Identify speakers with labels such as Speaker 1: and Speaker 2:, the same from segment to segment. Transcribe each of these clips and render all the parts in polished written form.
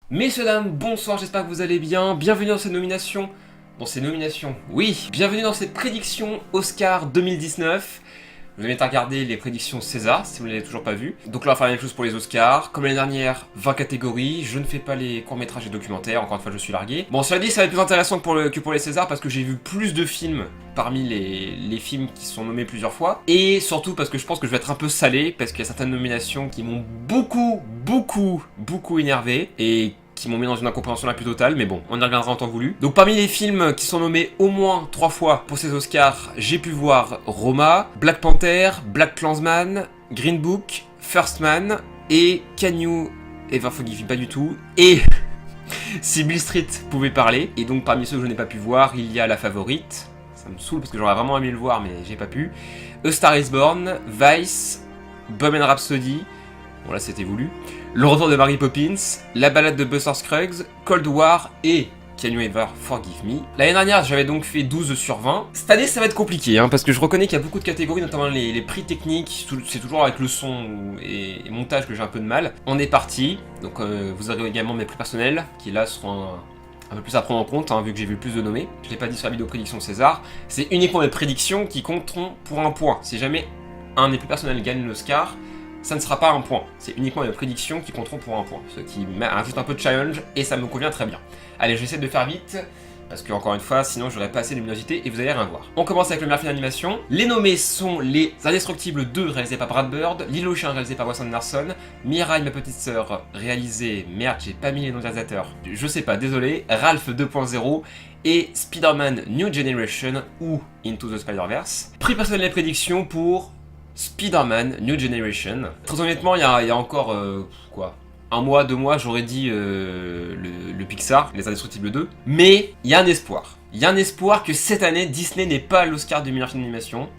Speaker 1: Messieurs, dames, bonsoir, j'espère que vous allez bien. Bienvenue dans ces nominations. Oui. Bienvenue dans cette prédiction Oscar 2019. Je vous invite à regarder les prédictions César, si vous ne l'avez toujours pas vu. Donc là, on va faire la même chose pour les Oscars. Comme l'année dernière, 20 catégories. Je ne fais pas les courts-métrages et documentaires, encore une fois, je suis largué. Bon, cela dit, ça va être plus intéressant que pour les Césars, parce que j'ai vu plus de films parmi les films qui sont nommés plusieurs fois. Et surtout parce que je pense que je vais être un peu salé, parce qu'il y a certaines nominations qui m'ont beaucoup énervé. Et qui m'ont mis dans une incompréhension la plus totale, mais bon, on y reviendra en temps voulu. Donc parmi les films qui sont nommés au moins 3 fois pour ces Oscars, j'ai pu voir Roma, Black Panther, BlacKkKlansman, Green Book, First Man, et Can You Ever Forgive Me, pas du tout, et si Beale Street pouvait parler. Et donc parmi ceux que je n'ai pas pu voir, il y a La Favorite, ça me saoule parce que j'aurais vraiment aimé le voir, mais j'ai pas pu, A Star Is Born, Vice, Bohemian Rhapsody, bon là c'était voulu, Le Retour de Mary Poppins, La Balade de Buster Scruggs, Cold War et Can You Ever Forgive Me. L'année dernière j'avais donc fait 12 sur 20. Cette année ça va être compliqué parce que je reconnais qu'il y a beaucoup de catégories, notamment les prix techniques, c'est toujours avec le son et montage que j'ai un peu de mal. On est parti, donc vous aurez également mes prix personnels qui là seront un peu plus à prendre en compte, vu que j'ai vu plus de nommés. Je l'ai pas dit sur la vidéo prédiction César, c'est uniquement mes prédictions qui compteront pour un point. Si jamais un des plus personnels gagne l'Oscar, ça ne sera pas un point, c'est uniquement les prédictions qui compteront pour un point, ce qui ajoute un peu de challenge et ça me convient très bien. Allez, j'essaie de faire vite, parce que encore une fois, sinon j'aurais pas assez de luminosité et vous allez rien voir. On commence avec le meilleur film d'animation. Les nommés sont Les Indestructibles 2 réalisé par Brad Bird, L'Île aux chiens réalisé par Wes Anderson, Mirai ma petite sœur réalisé, merde j'ai pas mis les noms des réalisateurs, je sais pas, désolé, Ralph 2.0 et Spider-Man New Generation ou Into the Spider-Verse. Prix personnel des prédictions pour Spider-Man New Generation. Très honnêtement, il y a encore, un mois, 2 mois, j'aurais dit le Pixar, Les Indestructibles 2. Mais il y a un espoir. Il y a un espoir que cette année, Disney n'ait pas l'Oscar du meilleur film d'animation.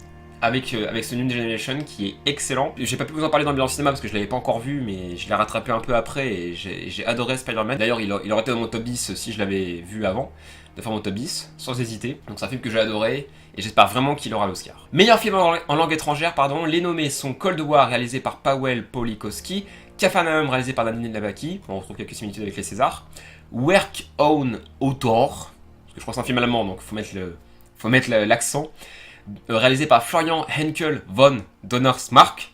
Speaker 1: Avec ce New Generation qui est excellent. J'ai pas pu vous en parler dans le bilan cinéma parce que je l'avais pas encore vu, mais je l'ai rattrapé un peu après et j'ai adoré Spider-Man. D'ailleurs, il aurait été dans mon top 10 si je l'avais vu avant, de faire mon top 10, sans hésiter. Donc c'est un film que j'ai adoré et j'espère vraiment qu'il aura l'Oscar. Meilleur film en langue étrangère, pardon, les nommés sont Cold War réalisé par Pawel Pawlikowski, Capharnaüm réalisé par Daniel Labaki, on retrouve quelques similitudes avec les Césars, Werk Own Autor, parce que je crois que c'est un film allemand donc faut mettre l'accent, réalisé par Florian Henkel von Donnersmarck,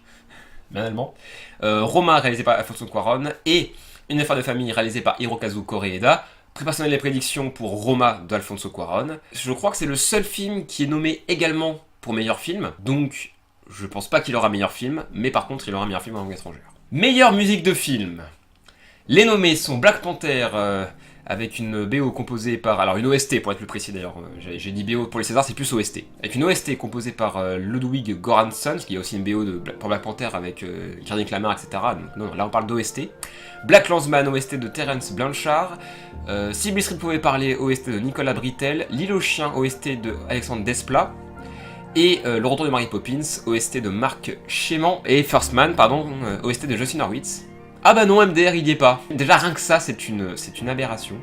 Speaker 1: bien allemand, Roma réalisé par Alfonso Cuarón et Une affaire de famille réalisé par Hirokazu Koreeda. Prix personnel des prédictions pour Roma d'Alfonso Cuarón. Je crois que c'est le seul film qui est nommé également pour meilleur film, donc je pense pas qu'il aura meilleur film, mais par contre il aura meilleur film en langue étrangère. Meilleure musique de film. Les nommés sont Black Panther avec une BO composée par... Alors une OST pour être plus précis d'ailleurs, j'ai dit BO pour les Césars, c'est plus OST. Avec une OST composée par Ludwig Göransson, qui a aussi une BO pour Black Panther avec Kendrick Lamar, etc. Donc non, là on parle d'OST. BlacKkKlansman, OST de Terence Blanchard. Si Beale Street pouvait parler, OST de Nicolas Britell. L'Île aux chiens, OST de Alexandre Desplat. Et Le Retour de Mary Poppins, OST de Marc Chément. Et First Man, pardon, OST de Justin Hurwitz. Ah bah non, MDR il y est pas. Déjà rien que ça c'est une aberration.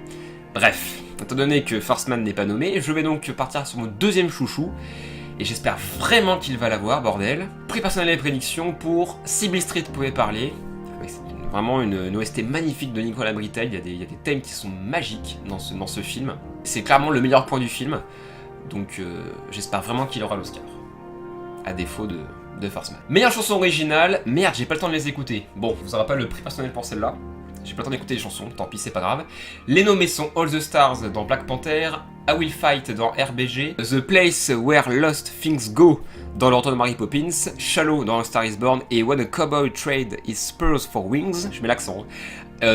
Speaker 1: Bref, étant donné que First Man n'est pas nommé, je vais donc partir sur mon deuxième chouchou. Et j'espère vraiment qu'il va l'avoir, bordel. Prix personnel et prédiction pour Si Beale Street pouvait parler. C'est vraiment une OST magnifique de Nicolas Britell, il y a des thèmes qui sont magiques dans ce film. C'est clairement le meilleur point du film. Donc j'espère vraiment qu'il aura l'Oscar. À défaut de First Man. Meilleure chanson originale, merde, j'ai pas le temps de les écouter. Bon, vous aurez pas le prix personnel pour celle-là. J'ai pas le temps d'écouter les chansons, tant pis, c'est pas grave. Les nommés sont All the Stars dans Black Panther, I Will Fight dans RBG, The Place Where Lost Things Go dans Le Retour de Mary Poppins, Shallow dans A Star Is Born et When a Cowboy Trade His Spurs for Wings, je mets l'accent,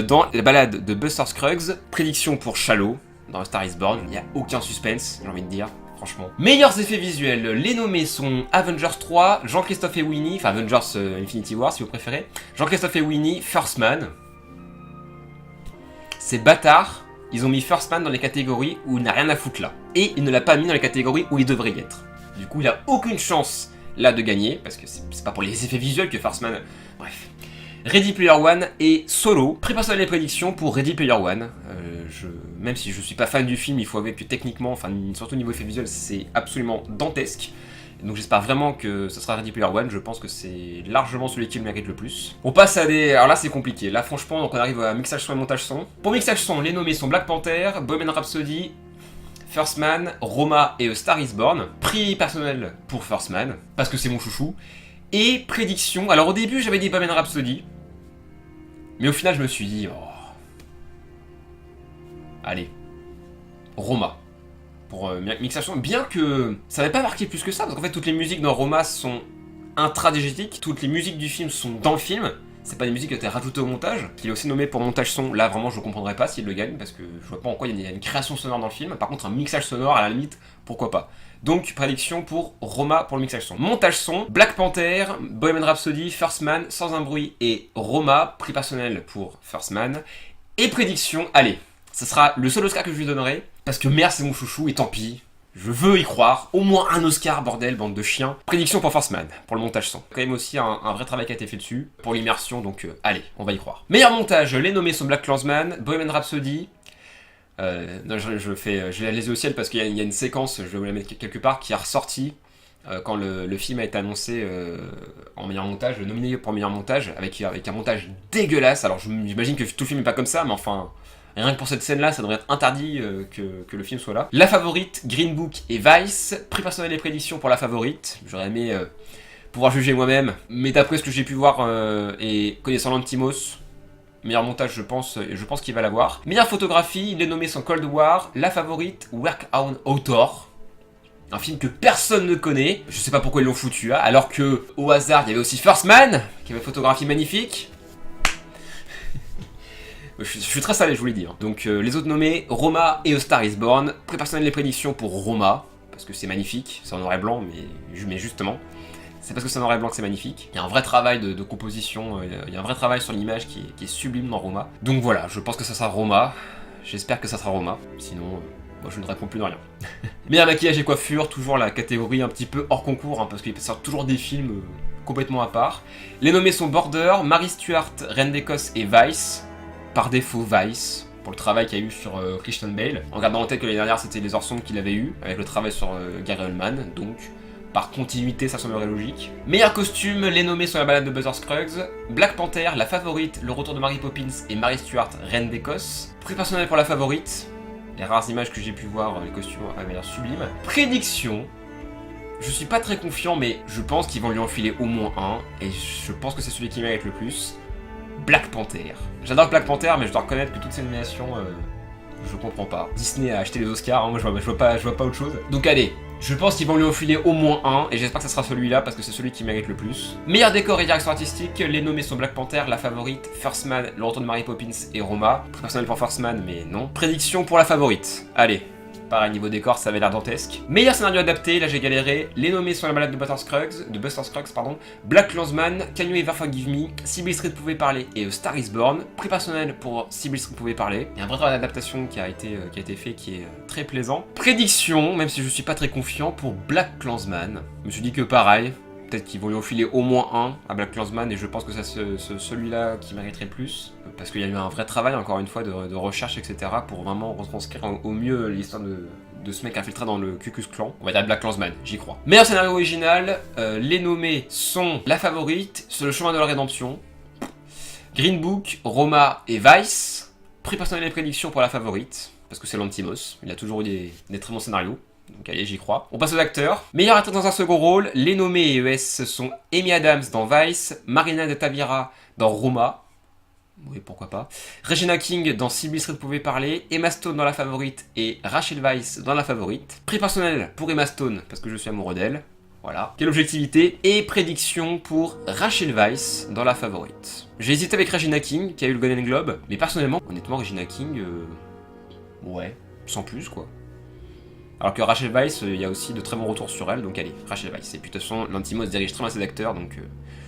Speaker 1: dans La Balade de Buster Scruggs. Prédiction pour Shallow dans A Star Is Born, il n'y a aucun suspense, j'ai envie de dire. Franchement. Meilleurs effets visuels, les nommés sont Avengers 3, Jean-Christophe et Winnie, enfin Avengers Infinity War si vous préférez, Jean-Christophe et Winnie, First Man. Ces bâtards, ils ont mis First Man dans les catégories où il n'a rien à foutre là. Et il ne l'a pas mis dans les catégories où il devrait y être. Du coup, il a aucune chance là de gagner, parce que c'est pas pour les effets visuels que First Man... Bref. Ready Player One et Solo. Prix personnel et prédictions pour Ready Player One. Même si je suis pas fan du film, il faut avouer que techniquement, enfin surtout au niveau effet visuel, c'est absolument dantesque. Donc j'espère vraiment que ça sera Ready Player One, je pense que c'est largement celui qui le mérite le plus. On passe à des... Alors là c'est compliqué, là franchement donc on arrive à mixage son et montage son. Pour mixage son, les nommés sont Black Panther, Bohemian Rhapsody, First Man, Roma et A Star Is Born. Prix personnel pour First Man, parce que c'est mon chouchou. Et prédiction, alors au début j'avais dit Bohemian Rhapsody, mais au final je me suis dit... Oh... Allez, Roma. Pour mixage son, bien que ça n'avait pas marqué plus que ça, parce qu'en fait toutes les musiques dans Roma sont intradigétiques, toutes les musiques du film sont dans le film, c'est pas des musiques qui ont été rajoutées au montage, qu'il est aussi nommé pour montage son, là vraiment je comprendrais pas s'il le gagne, parce que je vois pas en quoi il y a une création sonore dans le film, par contre un mixage sonore à la limite, pourquoi pas. Donc prédiction pour Roma pour le mixage son. Montage son, Black Panther, Bohemian Rhapsody, First Man, Sans un bruit et Roma, prix personnel pour First Man, et prédiction, allez, ce sera le seul Oscar que je lui donnerai, parce que merde c'est mon chouchou, et tant pis, je veux y croire, au moins un Oscar, bordel, bande de chiens. Prédiction pour First Man, pour le montage son. Quand même aussi un vrai travail qui a été fait dessus, pour l'immersion, donc allez, on va y croire. Meilleur montage, les nommés sont Black Klansman, Bohemian Rhapsody, non, je l'ai laissé au ciel parce qu'il y a une séquence, je vais vous la mettre quelque part, qui est ressortie quand le film a été annoncé en meilleur montage, nominé pour meilleur montage, avec un montage dégueulasse. Alors j'imagine que tout le film n'est pas comme ça, mais enfin... Rien que pour cette scène-là, ça devrait être interdit que le film soit là. La Favorite, Green Book et Vice. Prix personnel et prédiction pour La Favorite. J'aurais aimé pouvoir juger moi-même. Mais d'après ce que j'ai pu voir et connaissant l'Antimos, meilleur montage, je pense qu'il va l'avoir. Meilleure photographie, les nommés sont Cold War, La Favorite, Work on Author. Un film que personne ne connaît. Je sais pas pourquoi ils l'ont foutu, hein, alors que au hasard, il y avait aussi First Man, qui avait une photographie magnifique. Je suis très salé, je vous l'ai dit. Hein. Donc les autres nommés, Roma et A Star Is Born. Prix personnel les prédictions pour Roma, parce que c'est magnifique, c'est en noir et blanc, mais justement, c'est parce que c'est en noir et blanc que c'est magnifique. Il y a un vrai travail de composition, il y a un vrai travail sur l'image qui est sublime dans Roma. Donc voilà, je pense que ça sera Roma, j'espère que ça sera Roma, sinon... moi je ne réponds plus de rien. Meilleur maquillage et coiffure, toujours la catégorie un petit peu hors concours, hein, parce qu'il sort toujours des films complètement à part. Les nommés sont Border, Mary Stuart, Reine d'Écosse et Vice. Par défaut Vice, pour le travail qu'il y a eu sur Christian Bale. En gardant en tête que l'année dernière c'était Les Heures Sombres qu'il avait eu, avec le travail sur Gary Oldman, donc par continuité ça semblerait logique. Meilleur costume, les nommés sont La Balade de Buster Scruggs, Black Panther, La Favorite, Le Retour de Mary Poppins et Mary Stuart, Reine d'Écosse. Prix personnel pour La Favorite, les rares images que j'ai pu voir, les costumes avaient l'air sublimes. Prédiction, je suis pas très confiant mais je pense qu'ils vont lui enfiler au moins un, et je pense que c'est celui qui mérite le plus. Black Panther. J'adore Black Panther, mais je dois reconnaître que toutes ces nominations, je comprends pas. Disney a acheté les Oscars, hein, moi je vois pas autre chose. Donc allez, je pense qu'ils vont lui enfiler au moins un, et j'espère que ça sera celui-là, parce que c'est celui qui mérite le plus. Meilleur décor et direction artistique, les nommés sont Black Panther, La Favorite, First Man, Le Retour de Mary Poppins et Roma. Personnel pour First Man, mais non. Prédiction pour La Favorite. Allez. Pareil, niveau décor, ça avait l'air dantesque. Meilleur scénario adapté, là j'ai galéré. Les nommés sont La Balade de Buster Scruggs, Black Klansman, Can You Ever Forgive Me, Sybil Street Pouvait Parler et A Star Is Born. Prix personnel pour Sybil Street Pouvait Parler. Il y a un vrai travail d'adaptation qui a été fait qui est très plaisant. Prédiction, même si je suis pas très confiant, pour Black Klansman. Je me suis dit que pareil, peut-être qu'ils vont lui enfiler au moins un à Black Klansman, et je pense que c'est celui-là qui mériterait le plus. Parce qu'il y a eu un vrai travail, encore une fois, de recherche, etc. pour vraiment retranscrire au mieux l'histoire de ce mec infiltré dans le Ku Klux Klan. On va dire Black Klansman, j'y crois. Meilleur scénario original, les nommés sont La Favorite, Sur le chemin de la rédemption, Green Book, Roma et Vice. Prix personnel et prédictions pour La Favorite, parce que c'est l'Antimos, il a toujours eu des très bons scénarios. Donc allez, j'y crois. On passe aux acteurs. Meilleur acteur dans un second rôle, les nommés ES sont Amy Adams dans Vice, Marina de Tavira dans Roma. Oui, pourquoi pas. Regina King dans Sybil Street Pouvait Parler, Emma Stone dans La Favorite et Rachel Weisz dans La Favorite. Prix personnel pour Emma Stone, parce que je suis amoureux d'elle. Voilà. Quelle objectivité. Et prédiction pour Rachel Weisz dans La Favorite. J'ai hésité avec Regina King, qui a eu le Golden Globe, mais personnellement, honnêtement, Regina King, ouais, sans plus, quoi. Alors que Rachel Weisz, il y a aussi de très bons retours sur elle, donc allez, Rachel Weisz. Et puis de toute façon, l'Antimos dirige très mal ses acteurs, donc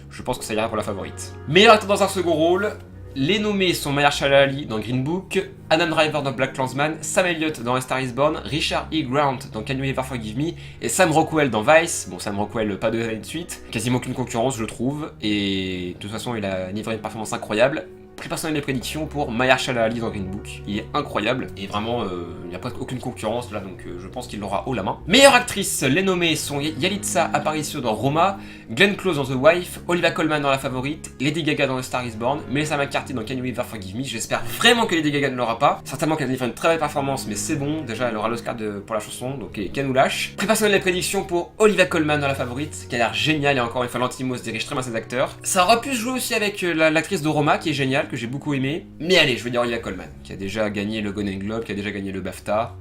Speaker 1: je pense que ça ira pour La Favorite. Meilleur acteur dans un second rôle, les nommés sont Mahershala Ali dans Green Book, Adam Driver dans Black Klansman, Sam Elliott dans A Star Is Born, Richard E. Grant dans Can You Ever Forgive Me, et Sam Rockwell dans Vice. Bon, Sam Rockwell, pas 2 années de suite, quasiment aucune concurrence, je trouve, et de toute façon, il a livré une performance incroyable. Prix personnel des prédictions pour Mahershala Ali dans Green Book. Il est incroyable et vraiment il n'y a pas aucune concurrence là, donc je pense qu'il l'aura haut la main. Meilleure actrice, les nommés sont Yalitza Aparicio dans Roma, Glenn Close dans The Wife, Olivia Colman dans La Favorite, Lady Gaga dans A Star Is Born, Melissa McCarthy dans Can You Ever Forgive Me. J'espère vraiment que Lady Gaga ne l'aura pas. Certainement qu'elle a fait une très belle performance, mais c'est bon, déjà elle aura l'Oscar pour la chanson, donc qu'elle nous lâche. Prix personnel des prédictions pour Olivia Colman dans La Favorite, qui a l'air génial et encore une fois Lanthimos dirige très bien ses acteurs. Ça aurait pu se jouer aussi avec l'actrice de Roma, qui est géniale, que j'ai beaucoup aimé. Mais allez, je vais dire Olivia Colman, qui a déjà gagné le Golden Globe, qui a déjà gagné le BAFTA.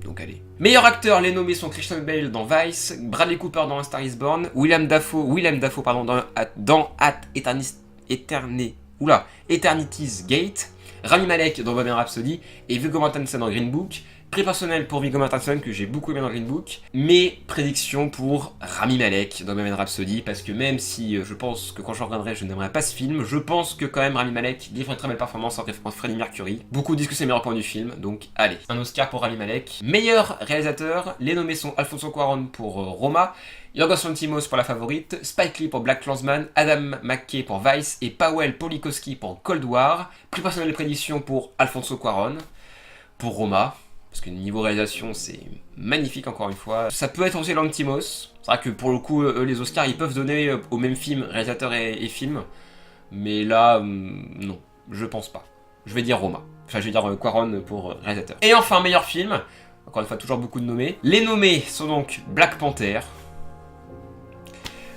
Speaker 1: Donc allez. Meilleur acteur, les nommés sont Christian Bale dans Vice, Bradley Cooper dans A Star Is Born, Willem Dafoe dans Eternity's Gate, Rami Malek dans Bohemian Rhapsody et Viggo Mortensen dans Green Book. Prix personnel pour Viggo Mortensen que j'ai beaucoup aimé dans Green Book. Mes prédictions pour Rami Malek dans Bohemian Rhapsody, parce que même si je pense que quand je reviendrai je n'aimerais pas ce film, je pense que quand même Rami Malek livre une très belle performance en Freddie Mercury. Beaucoup disent que c'est le meilleur point du film, donc allez. Un Oscar pour Rami Malek. Meilleur réalisateur, les nommés sont Alfonso Cuarón pour Roma, Yorgos Lanthimos pour La Favorite, Spike Lee pour BlacKkKlansman, Adam McKay pour Vice et Powell Polikowski pour Cold War. Prix personnel de prédiction pour Alfonso Cuarón, pour Roma. Parce que niveau réalisation, c'est magnifique encore une fois. Ça peut être aussi Lanthimos. C'est vrai que pour le coup, les Oscars, ils peuvent donner au même film, réalisateur et film. Mais là, non, je pense pas. Je vais dire Roma. Enfin, je vais dire Cuarón pour réalisateur. Et enfin, meilleur film. Encore une fois, toujours beaucoup de nommés. Les nommés sont donc Black Panther,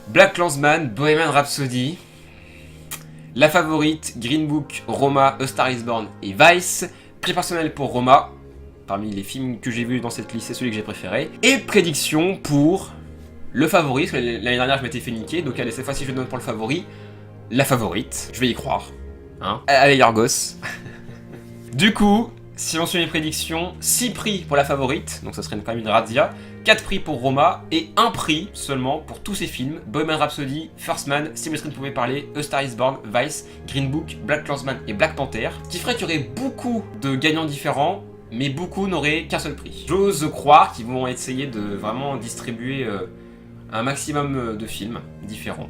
Speaker 1: BlacKkKlansman, Bohemian Rhapsody, La Favorite, Green Book, Roma, A Star Is Born et Vice. Prix personnel pour Roma. Parmi les films que j'ai vus dans cette liste, c'est celui que j'ai préféré. Et prédiction pour Le Favori, parce que l'année dernière je m'étais fait niquer, donc allez, cette fois-ci je donne pour Le Favori. La Favorite, je vais y croire. Hein, allez Yorgos. Du coup, si on suit mes prédictions, 6 prix pour La Favorite, donc ça serait quand même une razzia, 4 prix pour Roma, et 1 prix seulement pour tous ces films, Bohemian Rhapsody, First Man, Si West Side pouvait parler, A Star Is Born, Vice, Green Book, BlacKkKlansman et Black Panther, qui ferait qu'il y aurait beaucoup de gagnants différents, mais beaucoup n'auraient qu'un seul prix. J'ose croire qu'ils vont essayer de vraiment distribuer un maximum de films différents.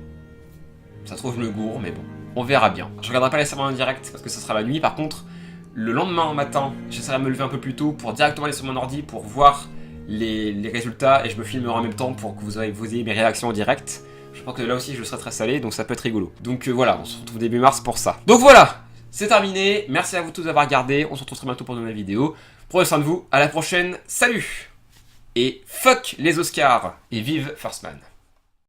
Speaker 1: Ça se trouve je me gourre, mais bon, on verra bien. Je regarderai pas les cérémonies en direct parce que ça sera la nuit. Par contre, le lendemain matin, j'essaierai de me lever un peu plus tôt pour directement aller sur mon ordi pour voir les résultats et je me filmerai en même temps pour que vous ayez mes réactions en direct. Je pense que là aussi je serai très salé, donc ça peut être rigolo. Donc voilà, on se retrouve début mars pour ça. Donc voilà, c'est terminé. Merci à vous tous d'avoir regardé. On se retrouve très bientôt pour de nouvelles vidéos. Prenez soin de vous. À la prochaine. Salut. Et fuck les Oscars. Et vive First Man.